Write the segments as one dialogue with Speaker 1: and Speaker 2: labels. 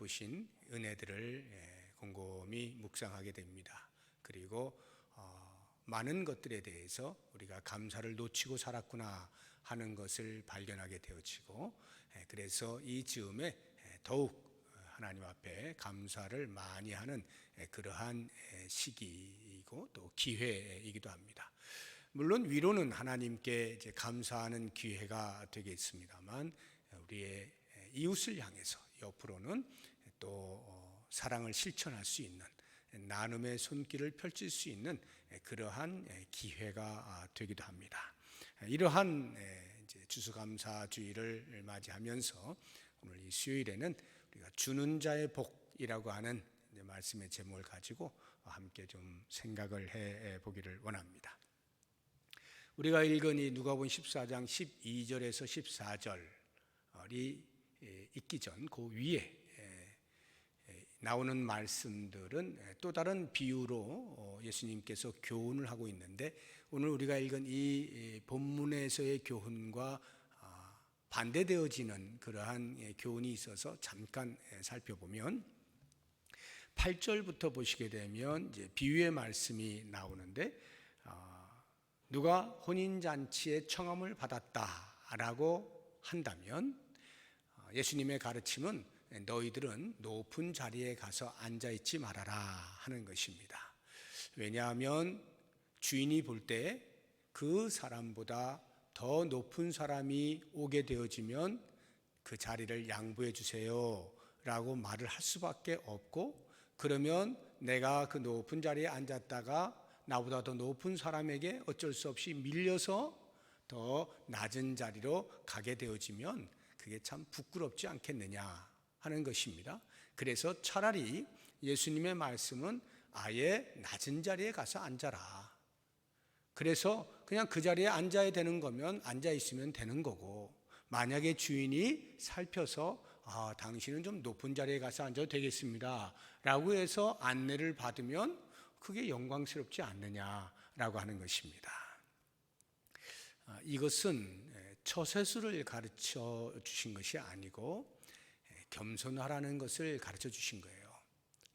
Speaker 1: 베푸신 은혜들을 곰곰이 묵상하게 됩니다. 그리고 많은 것들에 대해서 우리가 감사를 놓치고 살았구나 하는 것을 발견하게 되어지고, 그래서 이 즈음에 더욱 하나님 앞에 감사를 많이 하는 그러한 시기이고 또 기회이기도 합니다. 물론 위로는 하나님께 이제 감사하는 기회가 되겠습니다만, 우리의 이웃을 향해서 옆으로는 또 사랑을 실천할 수 있는, 나눔의 손길을 펼칠 수 있는 그러한 기회가 되기도 합니다. 이러한 이제 추수감사주의를 맞이하면서 오늘 이 수요일에는 우리가 주는 자의 복이라고 하는 말씀의 제목을 가지고 함께 좀 생각을 해 보기를 원합니다. 우리가 읽은 이 누가복음 14장 12절에서 14절이 있기 전 그 위에 나오는 말씀들은 또 다른 비유로 예수님께서 교훈을 하고 있는데, 오늘 우리가 읽은 이 본문에서의 교훈과 반대되어지는 그러한 교훈이 있어서 잠깐 살펴보면, 8절부터 보시게 되면 이제 비유의 말씀이 나오는데, 누가 혼인잔치에 청함을 받았다라고 한다면 예수님의 가르침은 너희들은 높은 자리에 가서 앉아있지 말아라 하는 것입니다. 왜냐하면 주인이 볼 때 그 사람보다 더 높은 사람이 오게 되어지면 그 자리를 양보해 주세요 라고 말을 할 수밖에 없고, 그러면 내가 그 높은 자리에 앉았다가 나보다 더 높은 사람에게 어쩔 수 없이 밀려서 더 낮은 자리로 가게 되어지면 그게 참 부끄럽지 않겠느냐 하는 것입니다. 그래서 차라리 예수님의 말씀은 아예 낮은 자리에 가서 앉아라. 그래서 그냥 그 자리에 앉아야 되는 거면 앉아 있으면 되는 거고, 만약에 주인이 살펴서 당신은 좀 높은 자리에 가서 앉아도 되겠습니다 라고 해서 안내를 받으면 그게 영광스럽지 않느냐라고 하는 것입니다. 이것은 처세술을 가르쳐 주신 것이 아니고 겸손하라는 것을 가르쳐 주신 거예요.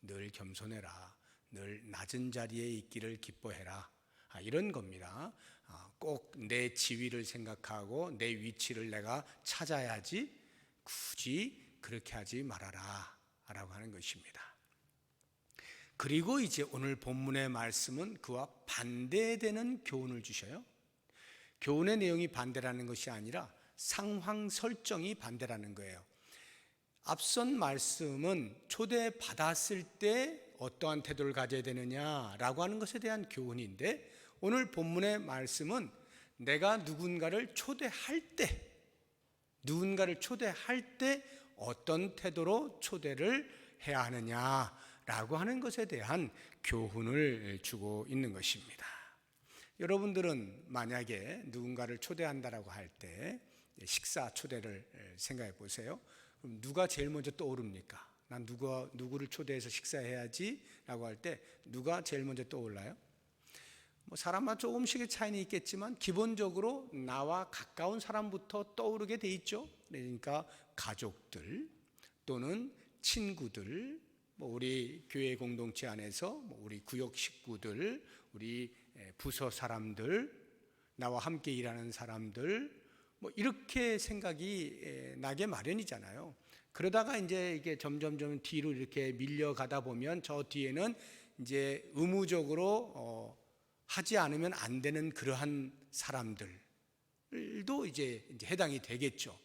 Speaker 1: 늘 겸손해라, 늘 낮은 자리에 있기를 기뻐해라, 이런 겁니다. 꼭 내 지위를 생각하고 내 위치를 내가 찾아야지 굳이 그렇게 하지 말아라 라고 하는 것입니다. 그리고 이제 오늘 본문의 말씀은 그와 반대되는 교훈을 주셔요. 교훈의 내용이 반대라는 것이 아니라 상황 설정이 반대라는 거예요. 앞선 말씀은 초대받았을 때 어떠한 태도를 가져야 되느냐라고 하는 것에 대한 교훈인데, 오늘 본문의 말씀은 내가 누군가를 초대할 때 어떤 태도로 초대를 해야 하느냐라고 하는 것에 대한 교훈을 주고 있는 것입니다. 여러분들은 만약에 누군가를 초대한다라고 할 때 식사 초대를 생각해 보세요. 그럼 누가 제일 먼저 떠오릅니까? 난 누구를 초대해서 식사해야지 라고 할 때 누가 제일 먼저 떠올라요? 사람마다 조금씩의 차이는 있겠지만 기본적으로 나와 가까운 사람부터 떠오르게 돼 있죠. 그러니까 가족들 또는 친구들, 우리 교회 공동체 안에서 우리 구역 식구들, 우리 부서 사람들, 나와 함께 일하는 사람들, 이렇게 생각이 나게 마련이잖아요. 그러다가 이제 이게 점점 뒤로 이렇게 밀려가다 보면 저 뒤에는 이제 의무적으로 하지 않으면 안 되는 그러한 사람들도 이제 해당이 되겠죠.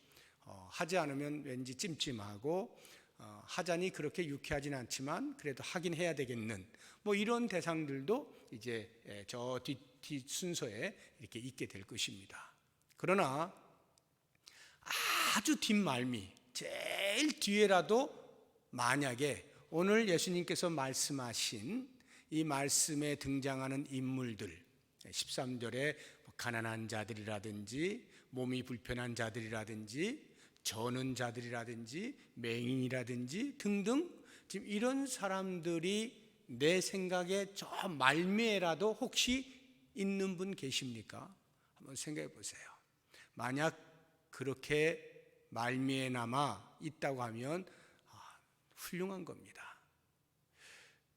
Speaker 1: 하지 않으면 왠지 찜찜하고 하자니 그렇게 유쾌하진 않지만 그래도 하긴 해야 되겠는 이런 대상들도 이제 저 뒤 순서에 이렇게 있게 될 것입니다. 그러나 아주 뒷말미 제일 뒤에라도 만약에 오늘 예수님께서 말씀하신 이 말씀에 등장하는 인물들, 13절에 가난한 자들이라든지 몸이 불편한 자들이라든지 저는 자들이라든지 맹인이라든지 등등, 지금 이런 사람들이 내 생각에 저 말미에라도 혹시 있는 분 계십니까? 한번 생각해 보세요. 만약 그렇게 말미에나마 있다고 하면 훌륭한 겁니다.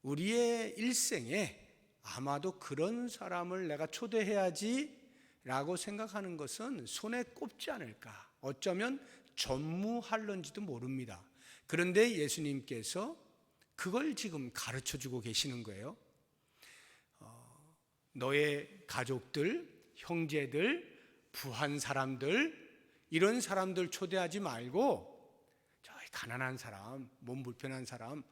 Speaker 1: 우리의 일생에 아마도 그런 사람을 내가 초대해야지 라고 생각하는 것은 손에 꼽지 않을까. 어쩌면 전무할런지도 모릅니다. 그런데 예수님께서 그걸 지금 가르쳐주고 계시는 거예요. 너의 가족들, 형제들, 부한 사람들, 이런 사람들 초대하지 말고 저희 가난한 사람, 몸 불편한 사람,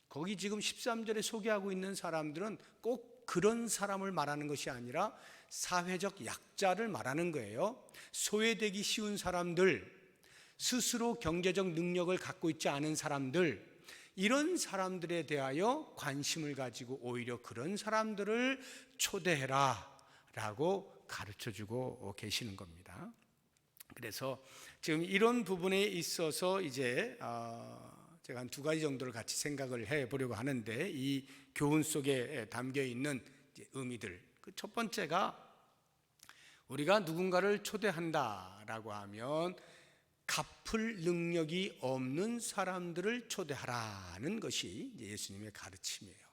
Speaker 1: 거기 지금 13절에 소개하고 있는 사람들은 꼭 그런 사람을 말하는 것이 아니라 사회적 약자를 말하는 거예요. 소외되기 쉬운 사람들, 스스로 경제적 능력을 갖고 있지 않은 사람들, 이런 사람들에 대하여 관심을 가지고 오히려 그런 사람들을 초대해라 라고 가르쳐주고 계시는 겁니다. 그래서 지금 이런 부분에 있어서 이제 제가 한 두 가지 정도를 같이 생각을 해보려고 하는데, 이 교훈 속에 담겨 있는 의미들, 그 첫 번째가 우리가 누군가를 초대한다라고 하면 갚을 능력이 없는 사람들을 초대하라는 것이 예수님의 가르침이에요.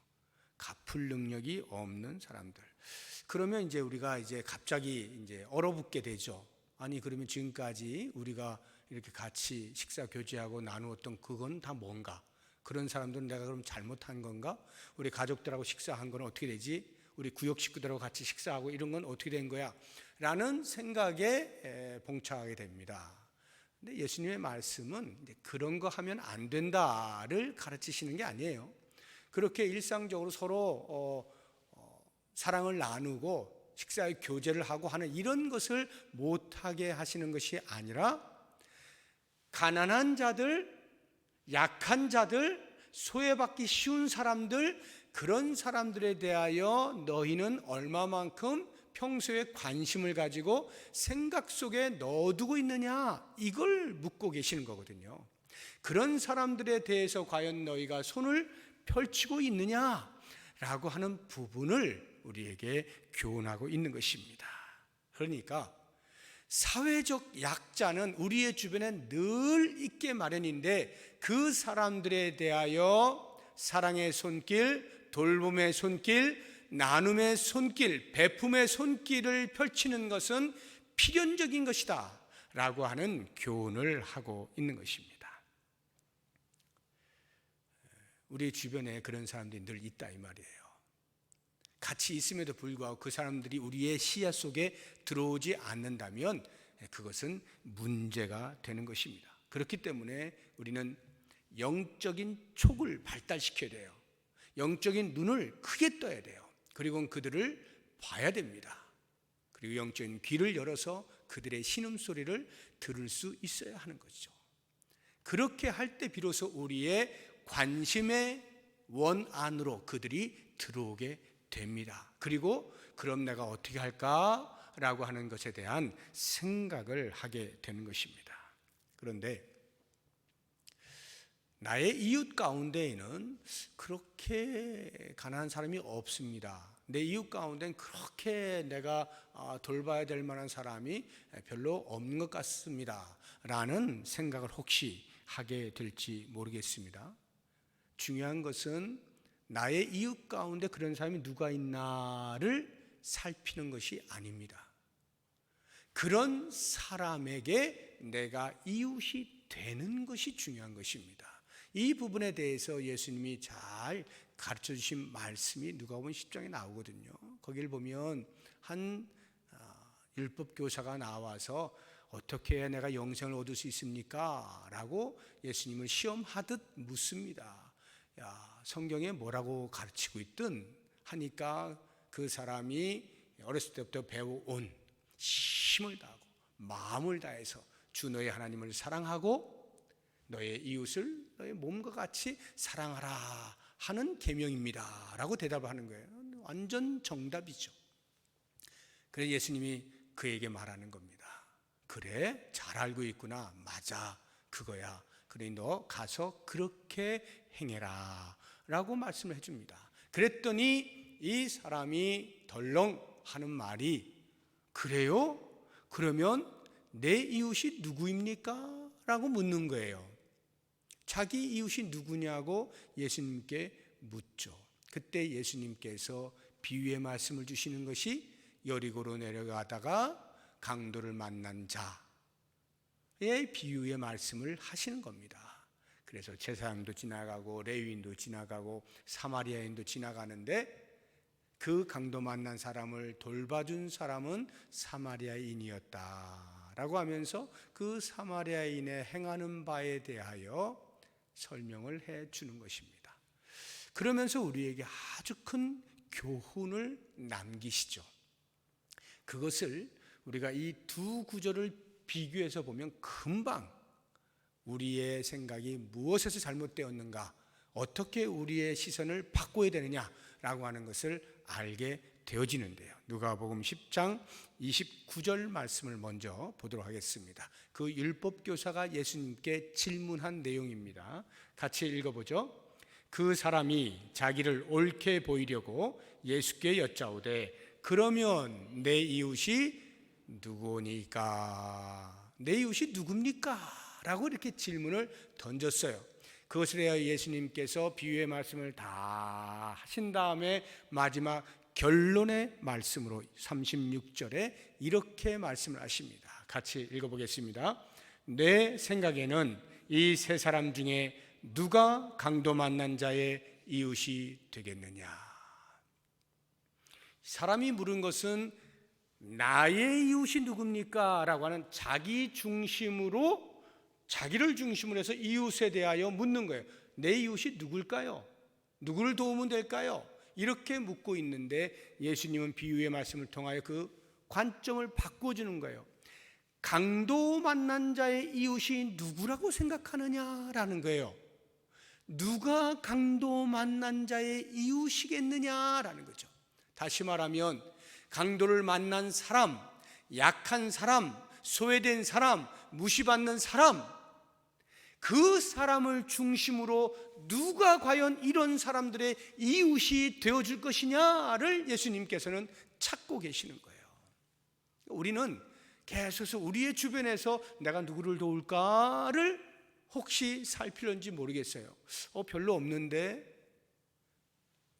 Speaker 1: 갚을 능력이 없는 사람들. 그러면 이제 우리가 이제 갑자기 이제 얼어붙게 되죠. 아니, 그러면 지금까지 우리가 이렇게 같이 식사 교제하고 나누었던 그건 다 뭔가? 그런 사람들은 내가 그럼 잘못한 건가? 우리 가족들하고 식사한 건 어떻게 되지? 우리 구역 식구들하고 같이 식사하고 이런 건 어떻게 된 거야? 라는 생각에 봉착하게 됩니다. 근데 예수님의 말씀은 이제 그런 거 하면 안 된다를 가르치시는 게 아니에요. 그렇게 일상적으로 서로 사랑을 나누고 식사의 교제를 하고 하는 이런 것을 못하게 하시는 것이 아니라 가난한 자들, 약한 자들, 소외받기 쉬운 사람들, 그런 사람들에 대하여 너희는 얼마만큼 평소에 관심을 가지고 생각 속에 넣어두고 있느냐, 이걸 묻고 계시는 거거든요. 그런 사람들에 대해서 과연 너희가 손을 펼치고 있느냐라고 하는 부분을 우리에게 교훈하고 있는 것입니다. 그러니까 사회적 약자는 우리의 주변에 늘 있게 마련인데, 그 사람들에 대하여 사랑의 손길, 돌봄의 손길, 나눔의 손길, 베품의 손길을 펼치는 것은 필연적인 것이다 라고 하는 교훈을 하고 있는 것입니다. 우리 주변에 그런 사람들이 늘 있다 이 말이에요. 같이 있음에도 불구하고 그 사람들이 우리의 시야 속에 들어오지 않는다면 그것은 문제가 되는 것입니다. 그렇기 때문에 우리는 영적인 촉을 발달시켜야 돼요. 영적인 눈을 크게 떠야 돼요. 그리고 그들을 봐야 됩니다. 그리고 영적인 귀를 열어서 그들의 신음소리를 들을 수 있어야 하는 거죠. 그렇게 할 때 비로소 우리의 관심의 원 안으로 그들이 들어오게 됩니다. 그리고 그럼 내가 어떻게 할까라고 하는 것에 대한 생각을 하게 되는 것입니다. 그런데 나의 이웃 가운데에는 그렇게 가난한 사람이 없습니다. 내 이웃 가운데는 그렇게 내가 돌봐야 될 만한 사람이 별로 없는 것 같습니다 라는 생각을 혹시 하게 될지 모르겠습니다. 중요한 것은 나의 이웃 가운데 그런 사람이 누가 있나를 살피는 것이 아닙니다. 그런 사람에게 내가 이웃이 되는 것이 중요한 것입니다. 이 부분에 대해서 예수님이 잘 가르쳐 주신 말씀이 누가복음 10장에 나오거든요. 거기를 보면 한 율법 교사가 나와서 어떻게 해야 내가 영생을 얻을 수 있습니까? 라고 예수님을 시험하듯 묻습니다. 성경에 뭐라고 가르치고 있든 하니까 그 사람이 어렸을 때부터 배워온 힘을 다하고 마음을 다해서 주 너의 하나님을 사랑하고 너의 이웃을 너의 몸과 같이 사랑하라 하는 계명입니다 라고 대답하는 거예요. 완전 정답이죠. 그래서 예수님이 그에게 말하는 겁니다. 그래, 잘 알고 있구나. 맞아, 그거야. 그러니 너 가서 그렇게 행해라 라고 말씀을 해줍니다. 그랬더니 이 사람이 덜렁 하는 말이, 그래요? 그러면 내 이웃이 누구입니까? 라고 묻는 거예요. 자기 이웃이 누구냐고 예수님께 묻죠. 그때 예수님께서 비유의 말씀을 주시는 것이 여리고로 내려가다가 강도를 만난 자의 비유의 말씀을 하시는 겁니다. 그래서 제사장도 지나가고 레위인도 지나가고 사마리아인도 지나가는데 그 강도 만난 사람을 돌봐준 사람은 사마리아인이었다라고 하면서 그 사마리아인의 행하는 바에 대하여 설명을 해 주는 것입니다. 그러면서 우리에게 아주 큰 교훈을 남기시죠. 그것을 우리가 이 두 구절을 비교해서 보면 금방 우리의 생각이 무엇에서 잘못되었는가, 어떻게 우리의 시선을 바꿔야 되느냐라고 하는 것을 알게 되어지는데요. 누가복음 10장 29절 말씀을 먼저 보도록 하겠습니다. 그 율법교사가 예수님께 질문한 내용입니다. 같이 읽어보죠. 그 사람이 자기를 옳게 보이려고 예수께 여짜오되 그러면 내 이웃이 누구니까? 내 이웃이 누굽니까? 라고 이렇게 질문을 던졌어요. 그것을 해야 예수님께서 비유의 말씀을 다 하신 다음에 마지막 결론의 말씀으로 36절에 이렇게 말씀을 하십니다. 같이 읽어보겠습니다. 내 생각에는 이 세 사람 중에 누가 강도 만난 자의 이웃이 되겠느냐? 사람이 물은 것은 나의 이웃이 누굽니까? 라고 하는 자기를 중심으로 해서 이웃에 대하여 묻는 거예요. 내 이웃이 누굴까요? 누구를 도우면 될까요? 이렇게 묻고 있는데 예수님은 비유의 말씀을 통하여 그 관점을 바꿔주는 거예요. 강도 만난 자의 이웃이 누구라고 생각하느냐라는 거예요. 누가 강도 만난 자의 이웃이겠느냐라는 거죠. 다시 말하면 강도를 만난 사람, 약한 사람, 소외된 사람, 무시받는 사람, 그 사람을 중심으로 누가 과연 이런 사람들의 이웃이 되어줄 것이냐를 예수님께서는 찾고 계시는 거예요. 우리는 계속해서 우리의 주변에서 내가 누구를 도울까를 혹시 살피는지 모르겠어요. 별로 없는데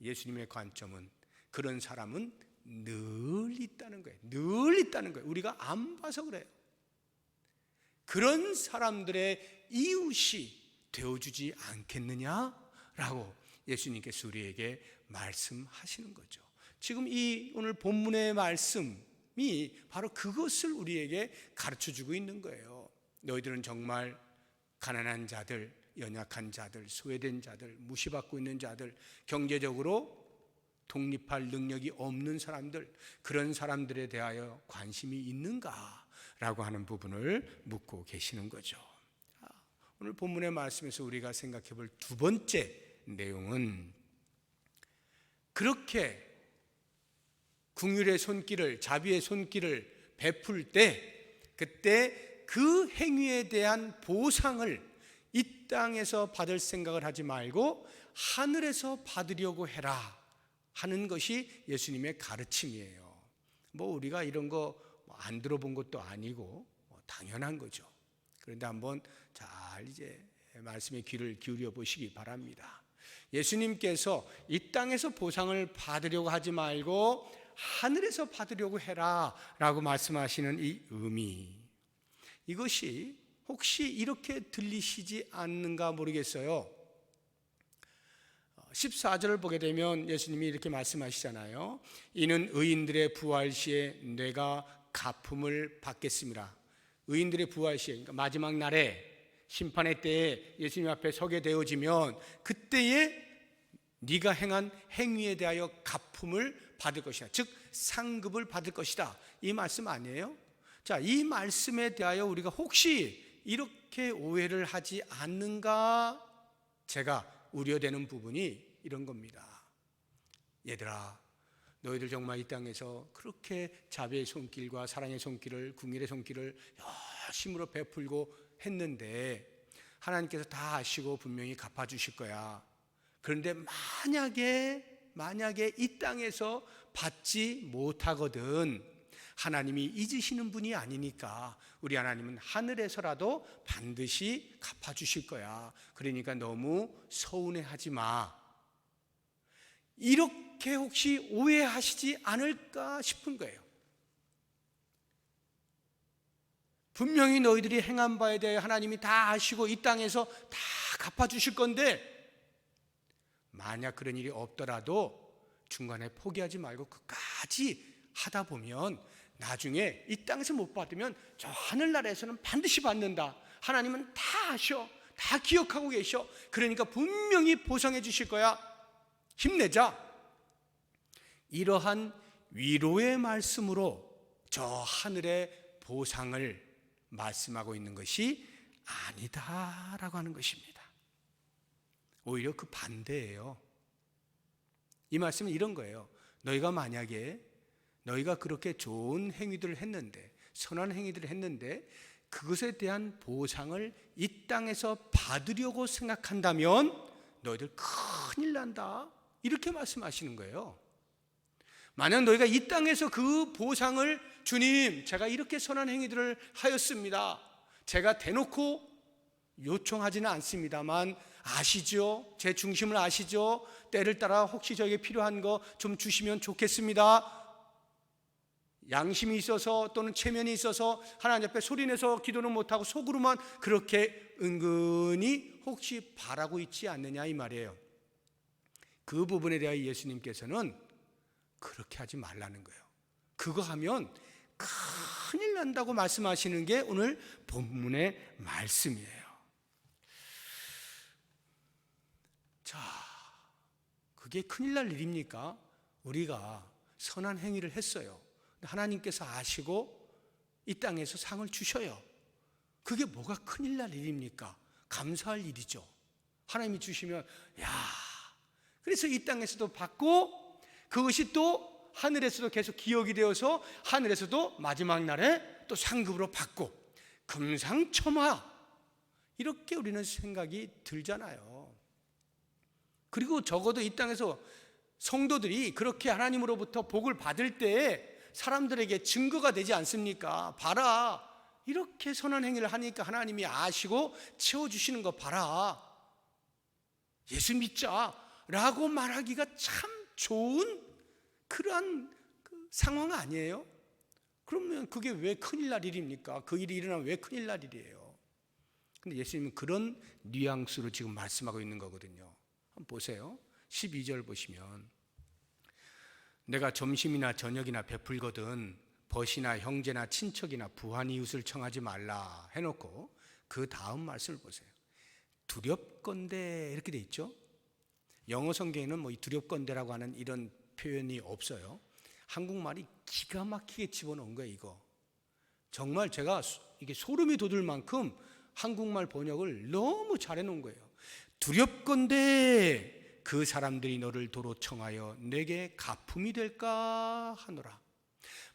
Speaker 1: 예수님의 관점은 그런 사람은 늘 있다는 거예요. 늘 있다는 거예요. 우리가 안 봐서 그래요. 그런 사람들의 이웃이 되어주지 않겠느냐라고 예수님께서 우리에게 말씀하시는 거죠. 지금 이 오늘 본문의 말씀이 바로 그것을 우리에게 가르쳐주고 있는 거예요. 너희들은 정말 가난한 자들, 연약한 자들, 소외된 자들, 무시받고 있는 자들, 경제적으로 독립할 능력이 없는 사람들, 그런 사람들에 대하여 관심이 있는가? 라고 하는 부분을 묻고 계시는 거죠. 오늘 본문의 말씀에서 우리가 생각해 볼 두 번째 내용은 그렇게 긍휼의 손길을, 자비의 손길을 베풀 때 그때 그 행위에 대한 보상을 이 땅에서 받을 생각을 하지 말고 하늘에서 받으려고 해라 하는 것이 예수님의 가르침이에요. 우리가 이런 거 안 들어본 것도 아니고 당연한 거죠. 그런데 한번 잘 이제 말씀에 귀를 기울여 보시기 바랍니다. 예수님께서 이 땅에서 보상을 받으려고 하지 말고 하늘에서 받으려고 해라 라고 말씀하시는 이 의미, 이것이 혹시 이렇게 들리시지 않는가 모르겠어요. 14절을 보게 되면 예수님이 이렇게 말씀하시잖아요. 이는 의인들의 부활 시에 내가 갚음을 받겠습니다. 의인들의 부활 시에, 그러니까 마지막 날에 심판의 때에 예수님 앞에 서게 되어지면 그때에 네가 행한 행위에 대하여 갚음을 받을 것이다. 즉 상급을 받을 것이다. 이 말씀 아니에요? 자, 이 말씀에 대하여 우리가 혹시 이렇게 오해를 하지 않는가? 제가 우려되는 부분이 이런 겁니다. 얘들아, 너희들 정말 이 땅에서 그렇게 자비의 손길과 사랑의 손길을, 긍휼의 손길을 열심으로 베풀고 했는데 하나님께서 다 아시고 분명히 갚아주실 거야. 그런데 만약에 이 땅에서 받지 못하거든, 하나님이 잊으시는 분이 아니니까 우리 하나님은 하늘에서라도 반드시 갚아주실 거야. 그러니까 너무 서운해하지 마. 이렇게 혹시 오해하시지 않을까 싶은 거예요. 분명히 너희들이 행한 바에 대해 하나님이 다 아시고 이 땅에서 다 갚아주실 건데, 만약 그런 일이 없더라도 중간에 포기하지 말고 끝까지 하다 보면 나중에 이 땅에서 못 받으면 저 하늘나라에서는 반드시 받는다. 하나님은 다 아셔. 다 기억하고 계셔. 그러니까 분명히 보상해 주실 거야. 힘내자. 이러한 위로의 말씀으로 저 하늘의 보상을 말씀하고 있는 것이 아니다라고 하는 것입니다. 오히려 그 반대예요. 이 말씀은 이런 거예요. 너희가 만약에 너희가 그렇게 좋은 행위들을 했는데, 선한 행위들을 했는데 그것에 대한 보상을 이 땅에서 받으려고 생각한다면 너희들 큰일 난다. 이렇게 말씀하시는 거예요. 만약 너희가 이 땅에서 그 보상을, 주님, 제가 이렇게 선한 행위들을 하였습니다. 제가 대놓고 요청하지는 않습니다만 아시죠? 제 중심을 아시죠? 때를 따라 혹시 저에게 필요한 거 좀 주시면 좋겠습니다. 양심이 있어서 또는 체면이 있어서 하나님 앞에 소리내서 기도는 못하고 속으로만 그렇게 은근히 혹시 바라고 있지 않느냐 이 말이에요. 그 부분에 대하여 예수님께서는 그렇게 하지 말라는 거예요. 그거 하면 큰일 난다고 말씀하시는 게 오늘 본문의 말씀이에요. 자, 그게 큰일 날 일입니까? 우리가 선한 행위를 했어요. 하나님께서 아시고 이 땅에서 상을 주셔요. 그게 뭐가 큰일 날 일입니까? 감사할 일이죠. 하나님이 주시면 그래서 이 땅에서도 받고 그것이 또 하늘에서도 계속 기억이 되어서 하늘에서도 마지막 날에 또 상급으로 받고 금상첨화, 이렇게 우리는 생각이 들잖아요. 그리고 적어도 이 땅에서 성도들이 그렇게 하나님으로부터 복을 받을 때에 사람들에게 증거가 되지 않습니까? 봐라, 이렇게 선한 행위를 하니까 하나님이 아시고 채워주시는 거 봐라, 예수 믿자 라고 말하기가 참 좋은 그러한 상황 아니에요? 그러면 그게 왜 큰일 날 일입니까? 그 일이 일어나면 왜 큰일 날 일이에요? 근데 예수님은 그런 뉘앙스로 지금 말씀하고 있는 거거든요. 한번 보세요. 12절 보시면, 내가 점심이나 저녁이나 베풀거든 벗이나 형제나 친척이나 부한 이웃을 청하지 말라 해놓고 그 다음 말씀을 보세요. 두렵건대 이렇게 돼 있죠. 영어 성경에는 뭐 두렵건대라고 하는 이런 표현이 없어요. 한국말이 기가 막히게 집어넣은 거예요. 이거 정말 제가 이게 소름이 돋을 만큼 한국말 번역을 너무 잘해 놓은 거예요. 두렵건대 그 사람들이 너를 도로 청하여 내게 가품이 될까 하노라.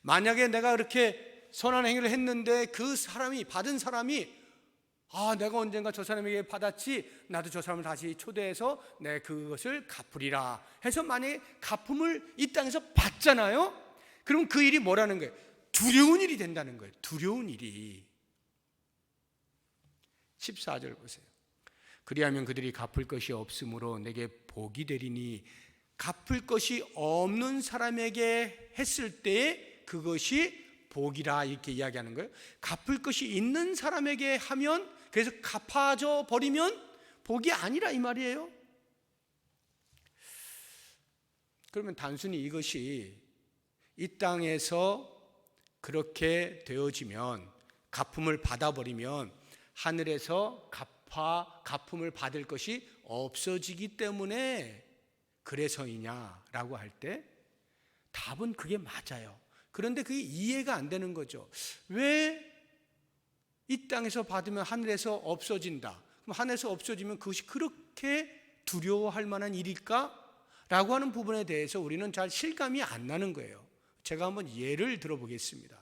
Speaker 1: 만약에 내가 이렇게 선한 행위를 했는데 그 사람이, 받은 사람이 내가 언젠가 저 사람에게 받았지, 나도 저 사람을 다시 초대해서 내 그것을 갚으리라 해서 만약에 가품을 이 땅에서 받잖아요. 그럼 그 일이 뭐라는 거예요? 두려운 일이 된다는 거예요. 두려운 일이. 14절 보세요. 그리하면 그들이 갚을 것이 없으므로 내게 복이 되리니, 갚을 것이 없는 사람에게 했을 때에 그것이 복이라 이렇게 이야기하는 거예요. 갚을 것이 있는 사람에게 하면, 그래서 갚아져 버리면 복이 아니라 이 말이에요. 그러면 단순히 이것이 이 땅에서 그렇게 되어지면, 가품을 받아버리면 하늘에서 가품을 받을 것이 없어지기 때문에 그래서이냐라고 할 때 답은 그게 맞아요. 그런데 그게 이해가 안 되는 거죠. 왜 이 땅에서 받으면 하늘에서 없어진다. 그럼 하늘에서 없어지면 그것이 그렇게 두려워할 만한 일일까? 라고 하는 부분에 대해서 우리는 잘 실감이 안 나는 거예요. 제가 한번 예를 들어보겠습니다.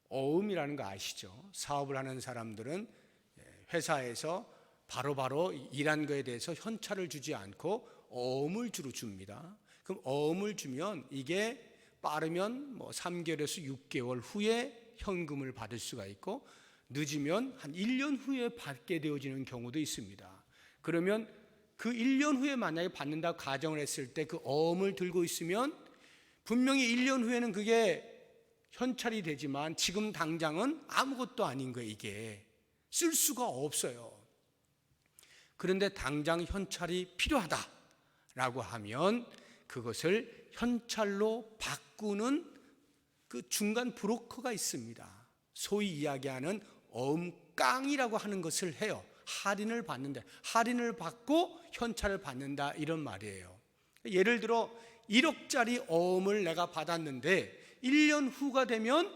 Speaker 1: 어음이라는 거 아시죠? 사업을 하는 사람들은 회사에서 바로바로 일한 거에 대해서 현찰을 주지 않고 어음을 주로 줍니다. 그럼 어음을 주면 이게 빠르면 뭐 3개월에서 6개월 후에 현금을 받을 수가 있고, 늦으면 한 1년 후에 받게 되어지는 경우도 있습니다. 그러면 그 1년 후에 만약에 받는다고 가정을 했을 때 그 어음을 들고 있으면 분명히 1년 후에는 그게 현찰이 되지만 지금 당장은 아무것도 아닌 거예요. 이게 쓸 수가 없어요. 그런데 당장 현찰이 필요하다라고 하면 그것을 현찰로 바꾸는 그 중간 브로커가 있습니다. 소위 이야기하는 어음깡이라고 하는 것을 해요. 할인을 받는다. 할인을 받고 현찰을 받는다, 이런 말이에요. 예를 들어 1억짜리 어음을 내가 받았는데 1년 후가 되면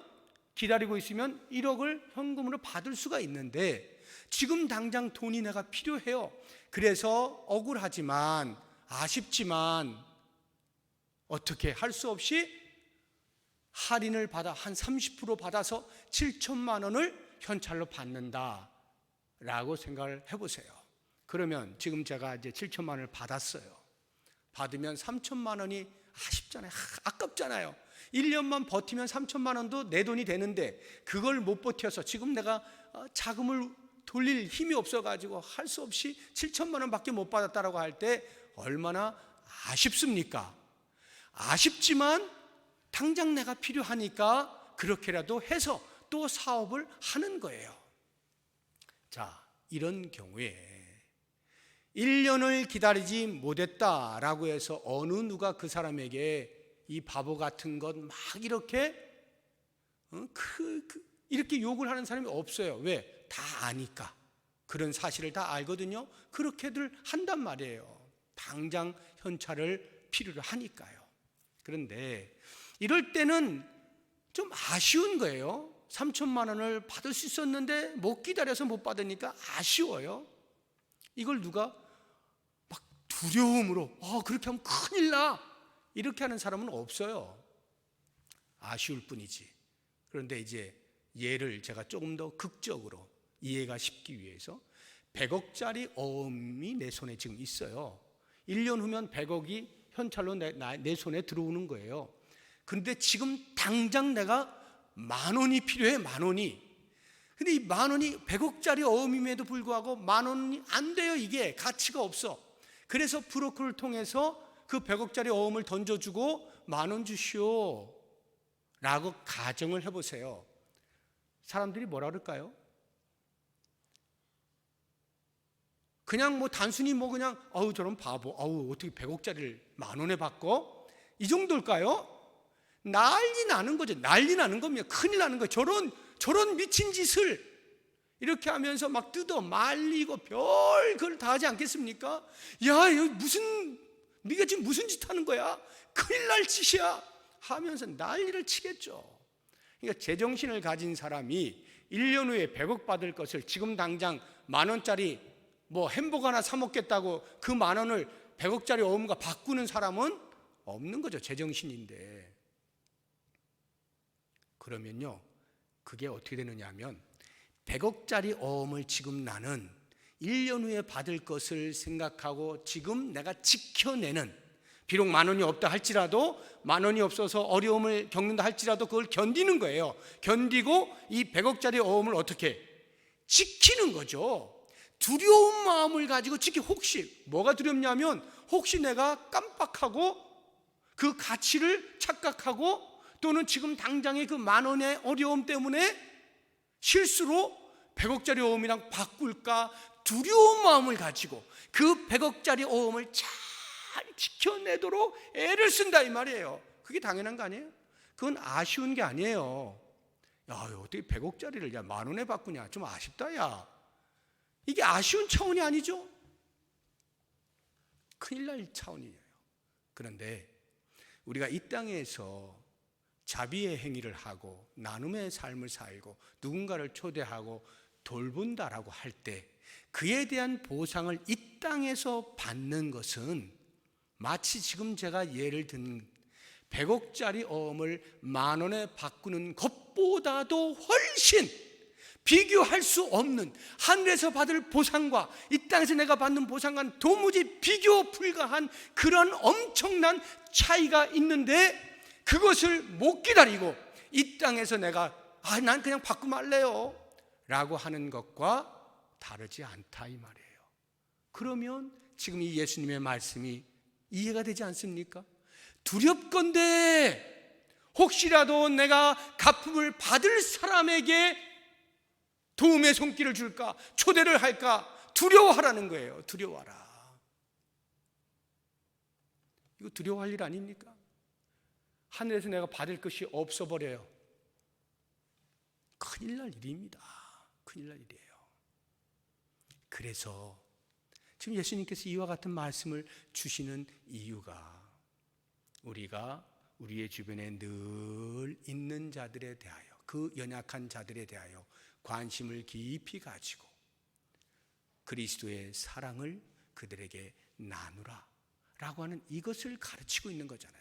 Speaker 1: 기다리고 있으면 1억을 현금으로 받을 수가 있는데 지금 당장 돈이 내가 필요해요. 그래서 억울하지만 아쉽지만 어떻게 할 수 없이 할인을 받아 한 30% 받아서 7천만 원을 현찰로 받는다 라고 생각을 해보세요. 그러면 지금 제가 이제 7천만 원을 받았어요. 받으면 3천만 원이 아쉽잖아요. 아깝잖아요. 1년만 버티면 3천만 원도 내 돈이 되는데 그걸 못 버텨서 지금 내가 자금을 돌릴 힘이 없어가지고 할 수 없이 7천만 원밖에 못 받았다라고 할 때 얼마나 아쉽습니까? 아쉽지만 당장 내가 필요하니까 그렇게라도 해서 또 사업을 하는 거예요. 자, 이런 경우에 1년을 기다리지 못했다라고 해서 어느 누가 그 사람에게 이 바보 같은 것 막 이렇게 이렇게 욕을 하는 사람이 없어요. 왜? 다 아니까. 그런 사실을 다 알거든요. 그렇게들 한단 말이에요. 당장 현찰을 필요로 하니까요. 그런데 이럴 때는 좀 아쉬운 거예요. 3천만 원을 받을 수 있었는데 못 기다려서 못 받으니까 아쉬워요. 이걸 누가 막 두려움으로 그렇게 하면 큰일 나 이렇게 하는 사람은 없어요. 아쉬울 뿐이지. 그런데 이제 예를 제가 조금 더 극적으로 이해가 쉽기 위해서 100억짜리 어음이 내 손에 지금 있어요. 1년 후면 100억이 현찰로 내 손에 들어오는 거예요. 그런데 지금 당장 내가 10,000원이 필요해. 10,000원이. 근데 이 10,000원이 100억짜리 어음임에도 불구하고 10,000원이 안 돼요. 이게 가치가 없어. 그래서 브로커를 통해서 그 100억짜리 어음을 던져주고 10,000원 주시오 라고 가정을 해보세요. 사람들이 뭐라 그럴까요? 그냥 뭐 단순히 뭐 그냥 저런 바보, 어떻게 100억짜리를 10,000원에 바꿔? 이 정도일까요? 난리 나는 거죠. 난리 나는 겁니다. 큰일 나는 거예요. 저런 미친 짓을 이렇게 하면서 막 뜯어 말리고 별걸 다 하지 않겠습니까? 야, 네가 지금 무슨 짓 하는 거야? 큰일 날 짓이야 하면서 난리를 치겠죠. 그러니까 제정신을 가진 사람이 1년 후에 100억 받을 것을 지금 당장 10,000원짜리 뭐 햄버거 하나 사 먹겠다고 그 10,000원을 100억짜리 어음과 바꾸는 사람은 없는 거죠. 제정신인데. 그러면요, 그게 어떻게 되느냐 하면 100억짜리 어음을 지금 나는 1년 후에 받을 것을 생각하고 지금 내가 지켜내는, 비록 10,000원이 없다 할지라도 10,000원이 없어서 어려움을 겪는다 할지라도 그걸 견디는 거예요. 견디고 이 100억짜리 어음을 어떻게 지키는 거죠. 두려운 마음을 가지고 혹시 뭐가 두렵냐면 혹시 내가 깜빡하고 그 가치를 착각하고 또는 지금 당장의 그 10,000원의 어려움 때문에 실수로 100억짜리 어음이랑 바꿀까 두려운 마음을 가지고 그 100억짜리 어음을 잘 지켜내도록 애를 쓴다 이 말이에요. 그게 당연한 거 아니에요? 그건 아쉬운 게 아니에요. 야, 어떻게 100억짜리를 10,000원에 바꾸냐, 좀 아쉽다. 야, 이게 아쉬운 차원이 아니죠. 큰일 날 차원이에요. 그런데 우리가 이 땅에서 자비의 행위를 하고 나눔의 삶을 살고 누군가를 초대하고 돌본다라고 할 때 그에 대한 보상을 이 땅에서 받는 것은 마치 지금 제가 예를 든 100억짜리 어음을 10,000원에 바꾸는 것보다도 훨씬 비교할 수 없는, 하늘에서 받을 보상과 이 땅에서 내가 받는 보상과는 도무지 비교 불가한 그런 엄청난 차이가 있는데, 그것을 못 기다리고 이 땅에서 내가 난 그냥 받고 말래요 라고 하는 것과 다르지 않다 이 말이에요. 그러면 지금 이 예수님의 말씀이 이해가 되지 않습니까? 두렵건대 혹시라도 내가 갚음을 받을 사람에게 도움의 손길을 줄까, 초대를 할까 두려워하라는 거예요. 두려워하라. 이거 두려워할 일 아닙니까? 하늘에서 내가 받을 것이 없어 버려요. 큰일 날 일입니다. 큰일 날 일이에요. 그래서 지금 예수님께서 이와 같은 말씀을 주시는 이유가 우리가 우리의 주변에 늘 있는 자들에 대하여, 그 연약한 자들에 대하여 관심을 깊이 가지고 그리스도의 사랑을 그들에게 나누라 라고 하는 이것을 가르치고 있는 거잖아요.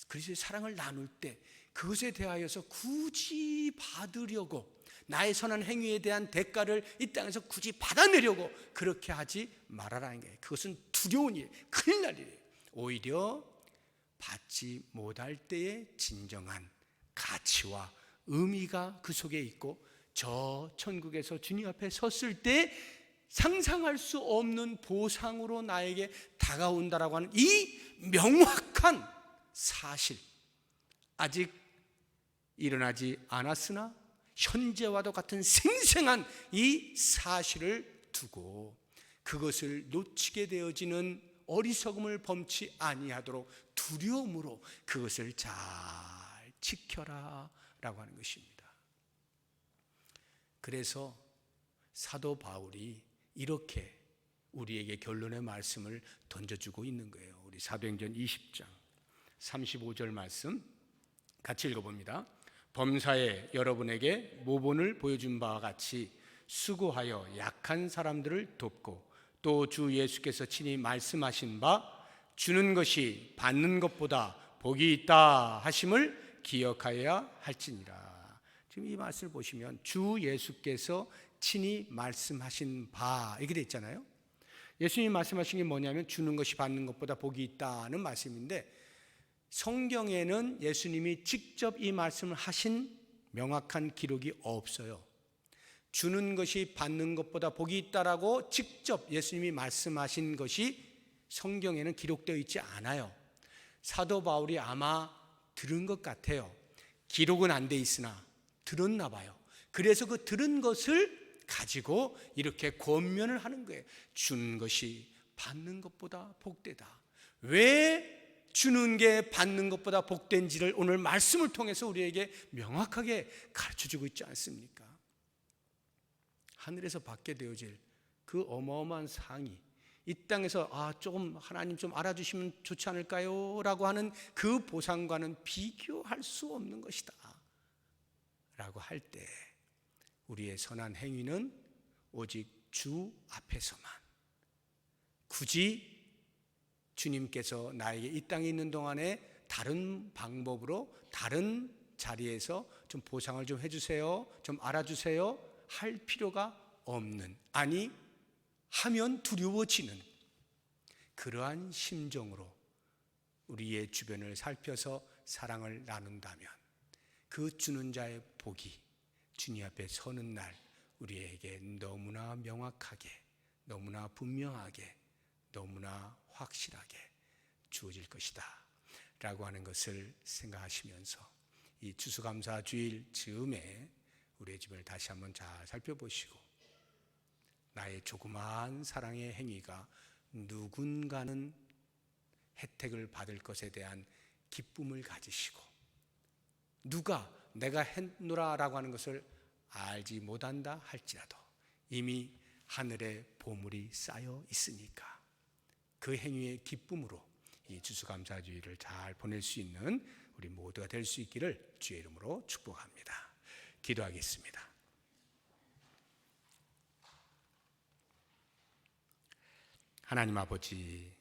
Speaker 1: 그리스도의 사랑을 나눌 때 그것에 대하여서 굳이 받으려고, 나의 선한 행위에 대한 대가를 이 땅에서 굳이 받아내려고 그렇게 하지 말아라는 거예요. 그것은 두려운 일, 큰일 날 일이에요. 오히려 받지 못할 때의 진정한 가치와 의미가 그 속에 있고, 저 천국에서 주님 앞에 섰을 때 상상할 수 없는 보상으로 나에게 다가온다라고 하는 이 명확한 사실, 아직 일어나지 않았으나 현재와도 같은 생생한 이 사실을 두고 그것을 놓치게 되어지는 어리석음을 범치 아니하도록 두려움으로 그것을 잘 지켜라 라고 하는 것입니다. 그래서 사도 바울이 이렇게 우리에게 결론의 말씀을 던져주고 있는 거예요. 우리 사도행전 20장 35절 말씀 같이 읽어봅니다. 범사에 여러분에게 모본을 보여준 바와 같이 수고하여 약한 사람들을 돕고 또 주 예수께서 친히 말씀하신 바 주는 것이 받는 것보다 복이 있다 하심을 기억하여야 할지니라. 지금 이 말씀을 보시면 주 예수께서 친히 말씀하신 바 이렇게 돼 있잖아요. 예수님이 말씀하신 게 뭐냐면 주는 것이 받는 것보다 복이 있다는 말씀인데, 성경에는 예수님이 직접 이 말씀을 하신 명확한 기록이 없어요. 주는 것이 받는 것보다 복이 있다라고 직접 예수님이 말씀하신 것이 성경에는 기록되어 있지 않아요. 사도 바울이 아마 들은 것 같아요. 기록은 안 돼 있으나 들었나 봐요. 그래서 그 들은 것을 가지고 이렇게 권면을 하는 거예요. 주는 것이 받는 것보다 복되다. 왜 주는 게 받는 것보다 복된지를 오늘 말씀을 통해서 우리에게 명확하게 가르쳐주고 있지 않습니까? 하늘에서 받게 되어질 그 어마어마한 상이 이 땅에서 조금 하나님 좀 알아주시면 좋지 않을까요? 라고 하는 그 보상과는 비교할 수 없는 것이다 라고 할 때 우리의 선한 행위는 오직 주 앞에서만, 굳이 주님께서 나에게 이 땅에 있는 동안에 다른 방법으로 다른 자리에서 좀 보상을 좀 해주세요, 좀 알아주세요 할 필요가 없는, 아니 하면 두려워지는 그러한 심정으로 우리의 주변을 살펴서 사랑을 나눈다면 그 주는 자의 복이 주님 앞에 서는 날 우리에게 너무나 명확하게, 너무나 분명하게, 너무나 확실하게 주어질 것이다 라고 하는 것을 생각하시면서 이 추수감사 주일 즈음에 우리의 주변을 다시 한번 잘 살펴보시고, 나의 조그마한 사랑의 행위가 누군가는 혜택을 받을 것에 대한 기쁨을 가지시고, 누가 내가 했노라 라고 하는 것을 알지 못한다 할지라도 이미 하늘에 보물이 쌓여 있으니까 그 행위의 기쁨으로 이 추수감사주의를 잘 보낼 수 있는 우리 모두가 될 수 있기를 주의 이름으로 축복합니다. 기도하겠습니다. 하나님 아버지,